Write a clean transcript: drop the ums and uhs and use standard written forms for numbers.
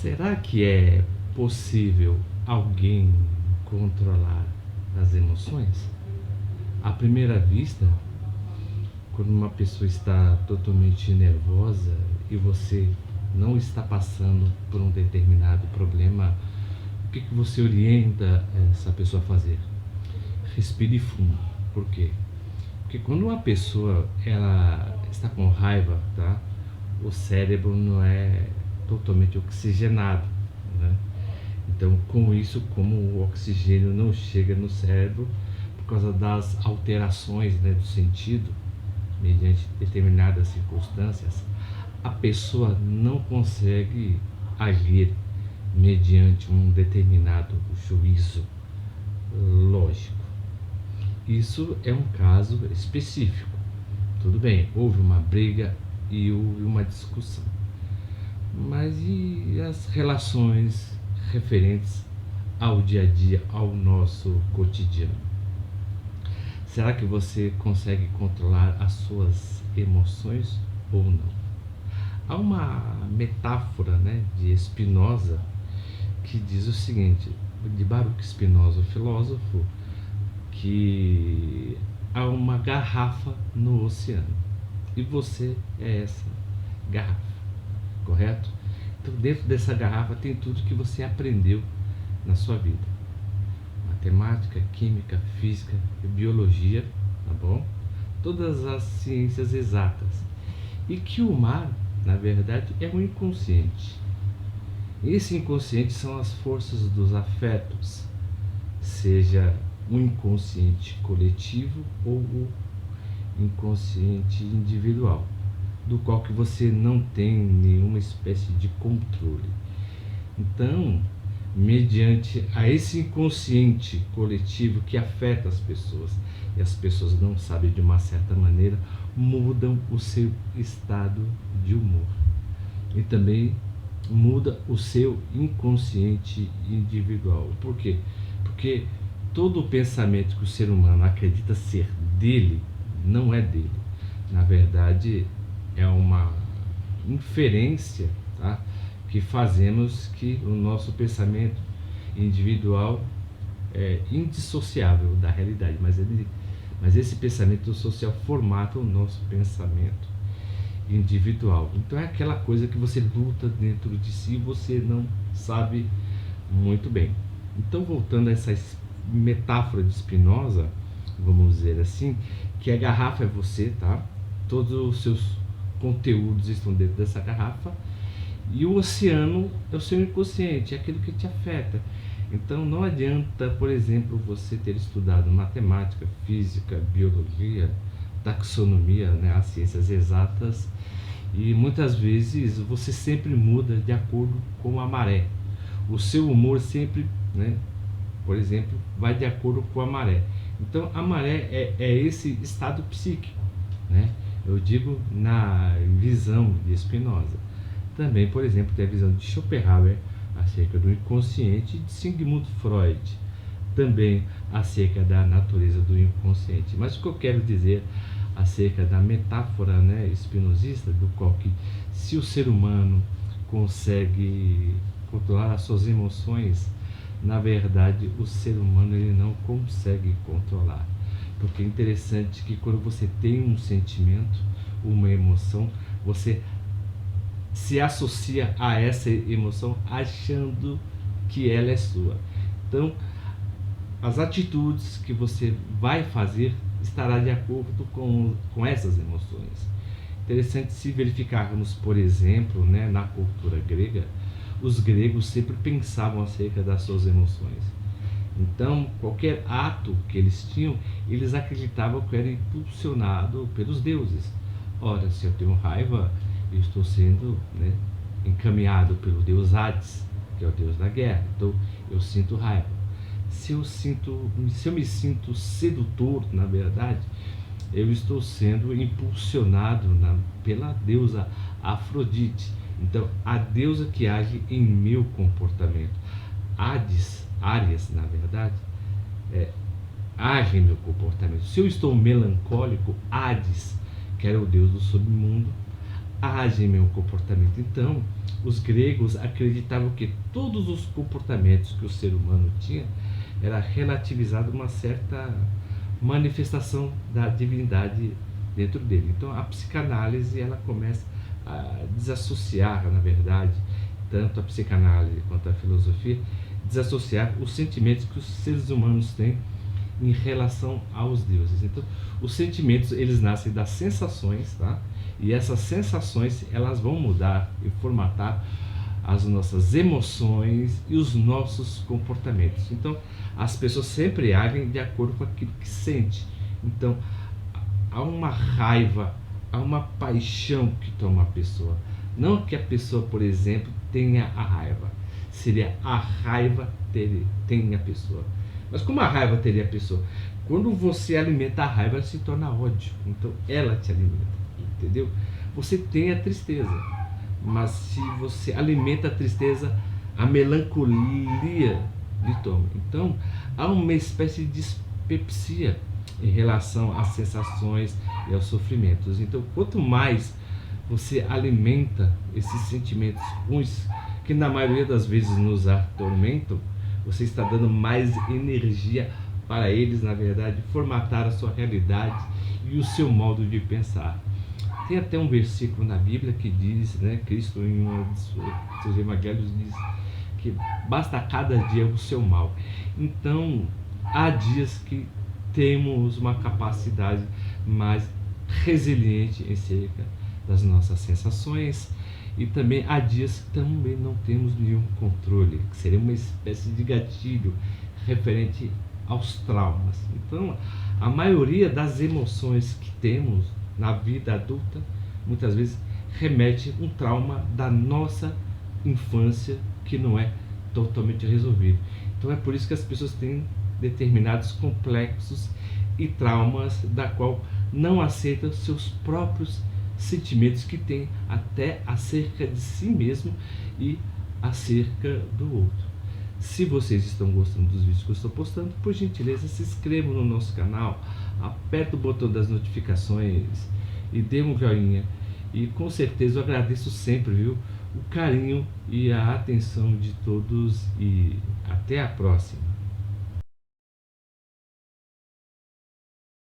Será que é possível alguém controlar as emoções? À primeira vista, quando uma pessoa está totalmente nervosa e você não está passando por um determinado problema, o que você orienta essa pessoa a fazer? Respire fundo. Por quê? Porque quando uma pessoa ela está com raiva, tá? O cérebro não é totalmente oxigenado, né? Então, com isso, como o oxigênio não chega no cérebro por causa das alterações, né, do sentido, mediante determinadas circunstâncias, a pessoa não consegue agir mediante um determinado juízo lógico. Isso é um caso específico. Tudo bem, houve uma briga e houve uma discussão. Mas e as relações referentes ao dia a dia, ao nosso cotidiano? Será que você consegue controlar as suas emoções ou não? Há uma metáfora, né, de Spinoza que diz o seguinte, de Baruch Spinoza, o filósofo, que há uma garrafa no oceano e você é essa garrafa, correto? Então, dentro dessa garrafa tem tudo que você aprendeu na sua vida: matemática, química, física, biologia, tá bom? Todas as ciências exatas. E que o mar, na verdade, é um inconsciente. Esse inconsciente são as forças dos afetos, seja o inconsciente coletivo ou o inconsciente individual, do qual que você não tem nenhuma espécie de controle. Então, mediante a esse inconsciente coletivo que afeta as pessoas, e as pessoas não sabem, de uma certa maneira, mudam o seu estado de humor. E também muda o seu inconsciente individual. Por quê? Porque todo o pensamento que o ser humano acredita ser dele, não é dele. Na verdade, é uma inferência, tá? Que fazemos, que o nosso pensamento individual é indissociável da realidade, mas esse pensamento social formata o nosso pensamento individual. Então é aquela coisa que você luta dentro de si e você não sabe muito bem. Então, voltando a essa metáfora de Spinoza, vamos dizer assim, que a garrafa é você, tá? Todos os seus conteúdos estão dentro dessa garrafa, e o oceano é o seu inconsciente, é aquilo que te afeta. Então não adianta, por exemplo, você ter estudado matemática, física, biologia, taxonomia, né, as ciências exatas, e muitas vezes você sempre muda de acordo com a maré. O seu humor sempre, né, por exemplo, vai de acordo com a maré. Então a maré é esse estado psíquico, né? Eu digo na visão de Spinoza. Também, por exemplo, tem a visão de Schopenhauer acerca do inconsciente, e de Sigmund Freud também acerca da natureza do inconsciente. Mas o que eu quero dizer acerca da metáfora, né, espinosista, do qual que, se o ser humano consegue controlar as suas emoções, na verdade o ser humano ele não consegue controlar. Porque é interessante que quando você tem um sentimento, uma emoção, você se associa a essa emoção achando que ela é sua. Então, as atitudes que você vai fazer estará de acordo com essas emoções. Interessante se verificarmos, por exemplo, né, na cultura grega, os gregos sempre pensavam acerca das suas emoções. Então, qualquer ato que eles tinham, eles acreditavam que era impulsionado pelos deuses. Ora, se eu tenho raiva, eu estou sendo, né, encaminhado pelo deus Hades, que é o deus da guerra. Então, eu sinto raiva. Se eu me sinto sedutor, na verdade, eu estou sendo impulsionado pela deusa Afrodite. Então, a deusa que age em meu comportamento. Áries, na verdade, age em meu comportamento. Se eu estou melancólico, Hades, que era o deus do submundo, age em meu comportamento. Então, os gregos acreditavam que todos os comportamentos que o ser humano tinha era relativizado a uma certa manifestação da divindade dentro dele. Então a psicanálise ela começa a desassociar, na verdade, tanto a psicanálise quanto a filosofia, desassociar os sentimentos que os seres humanos têm em relação aos deuses. Então, os sentimentos eles nascem das sensações, tá? E essas sensações elas vão mudar e formatar as nossas emoções e os nossos comportamentos. Então, as pessoas sempre agem de acordo com aquilo que sente. Então, há uma raiva, há uma paixão que toma a pessoa. Não que a pessoa, por exemplo, tenha a raiva. Seria a raiva tem a pessoa. Mas como a raiva teria a pessoa? Quando você alimenta a raiva, ela se torna ódio. Então ela te alimenta, entendeu? Você tem a tristeza, mas se você alimenta a tristeza, a melancolia lhe toma. Então há uma espécie de dispepsia em relação às sensações e aos sofrimentos. Então quanto mais você alimenta esses sentimentos ruins, que na maioria das vezes nos atormentam, você está dando mais energia para eles, na verdade, formatar a sua realidade e o seu modo de pensar. Tem até um versículo na Bíblia que diz, né, Cristo em um dos seus evangelhos diz que basta cada dia o seu mal. Então, há dias que temos uma capacidade mais resiliente em cerca das nossas sensações, e também há dias que também não temos nenhum controle, que seria uma espécie de gatilho referente aos traumas. Então, a maioria das emoções que temos na vida adulta, muitas vezes remete um trauma da nossa infância que não é totalmente resolvido. Então é por isso que as pessoas têm determinados complexos e traumas da qual não aceitam seus próprios sentimentos que tem até acerca de si mesmo e acerca do outro. Se vocês estão gostando dos vídeos que eu estou postando, por gentileza se inscrevam no nosso canal, aperta o botão das notificações e dê um joinha, e com certeza eu agradeço sempre, viu, o carinho e a atenção de todos, e até a próxima.